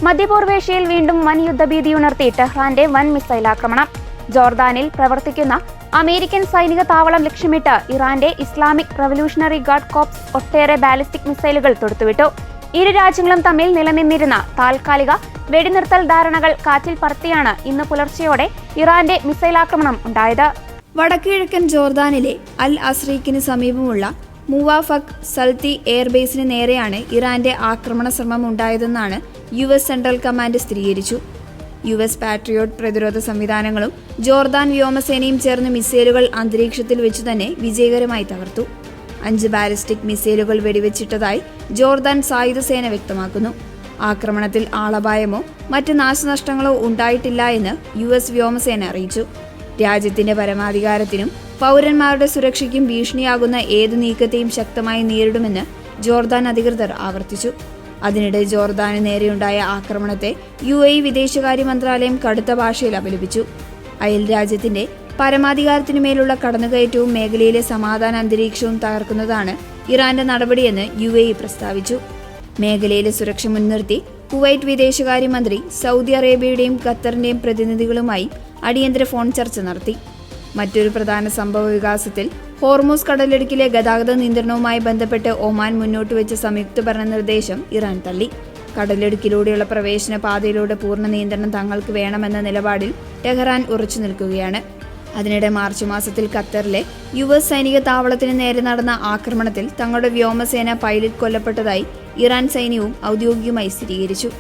മധ്യപൂർവേഷ്യയിൽ വീണ്ടും വൻ യുദ്ധഭീതിയുണർത്തി ടെഹ്റാന്റെ വൻ മിസൈൽ ആക്രമണം. ജോർദാനിൽ പ്രവർത്തിക്കുന്ന അമേരിക്കൻ സൈനിക താവളം ലക്ഷ്യമിട്ട് ഇറാന്റെ ഇസ്ലാമിക് റവല്യൂഷണറി ഗാർഡ് കോർപ്സ് ഒട്ടേറെ ബാലിസ്റ്റിക് മിസൈലുകൾ തൊടുത്തുവിട്ടു. ഇരു രാജ്യങ്ങളും തമ്മിൽ നിലനിന്നിരുന്ന താൽക്കാലിക വെടിനിർത്തൽ ധാരണകൾ കാറ്റിൽ പറത്തിയാണ് ഇന്ന് പുലർച്ചെയോടെ ഇറാന്റെ മിസൈൽ ആക്രമണം ഉണ്ടായത്. വടക്കുകിഴക്കൻ ജോർദാനിലെ അൽ അസ്രീഖിന് സമീപമുള്ള മുവാഫക് സൽത്തി എയർബേസിന് നേരെയാണ് ഇറാന്റെ ആക്രമണ ശ്രമം ഉണ്ടായതെന്നാണ് US സെൻട്രൽ കമാൻഡ് സ്ഥിരീകരിച്ചു. US പാട്രിയോട്ട് പ്രതിരോധ സംവിധാനങ്ങളും ജോർദാൻ വ്യോമസേനയും ചേർന്ന് മിസൈലുകൾ അന്തരീക്ഷത്തിൽ വെച്ചു തന്നെ വിജയകരമായി തകർത്തു. 5 ബാലിസ്റ്റിക് മിസൈലുകൾ വെടിവെച്ചിട്ടതായി ജോർദാൻ സായുധ സേന വ്യക്തമാക്കുന്നു. ആക്രമണത്തിൽ ആളപായമോ മറ്റ് നാശനഷ്ടങ്ങളോ ഉണ്ടായിട്ടില്ല എന്ന് US വ്യോമസേന അറിയിച്ചു. രാജ്യത്തിന്റെ പരമാധികാരത്തിനും പൗരന്മാരുടെ സുരക്ഷയ്ക്കും ഭീഷണിയാകുന്ന ഏതു നീക്കത്തെയും ശക്തമായി നേരിടുമെന്ന് ജോർദാൻ അധികൃതർ ആവർത്തിച്ചു. അതിനിടെ ജോർദാന് നേരെയുണ്ടായ ആക്രമണത്തെ UAE വിദേശകാര്യ മന്ത്രാലയം കടുത്ത ഭാഷയിൽ അപലപിച്ചു. അയൽ രാജ്യത്തിന്റെ പരമാധികാരത്തിനുമേലുള്ള കടന്നുകയറ്റവും മേഖലയിലെ സമാധാന അന്തരീക്ഷവും തകർക്കുന്നതാണ് ഇറാന്റെ നടപടിയെന്ന് UAE പ്രസ്താവിച്ചു. മേഖലയിലെ സുരക്ഷ മുൻനിർത്തി കുവൈറ്റ് വിദേശകാര്യമന്ത്രി സൗദി അറേബ്യയുടെയും ഖത്തറിന്റെയും പ്രതിനിധികളുമായി അടിയന്തര ഫോൺ ചർച്ച നടത്തി. മറ്റൊരു പ്രധാന സംഭവ വികാസത്തിൽ ഹോർമൂസ് കടലിടുക്കിലെ ഗതാഗത നിയന്ത്രണവുമായി ബന്ധപ്പെട്ട് ഒമാൻ മുന്നോട്ട് വെച്ച സംയുക്ത ഭരണ നിർദ്ദേശം ഇറാൻ തള്ളി. കടലിടുക്കിലൂടെയുള്ള പ്രവേശന പാതയിലൂടെ പൂർണ്ണ നിയന്ത്രണം തങ്ങൾക്ക് വേണമെന്ന നിലപാടിൽ ടെഹ്റാൻ ഉറച്ചു നിൽക്കുകയാണ്. അതിനിടെ മാർച്ച് മാസത്തിൽ ഖത്തറിലെ US സൈനിക താവളത്തിന് നേരെ നടന്ന ആക്രമണത്തിൽ തങ്ങളുടെ വ്യോമസേന പൈലറ്റ് കൊല്ലപ്പെട്ടതായി ഇറാൻ സൈന്യവും ഔദ്യോഗികമായി സ്ഥിരീകരിച്ചു.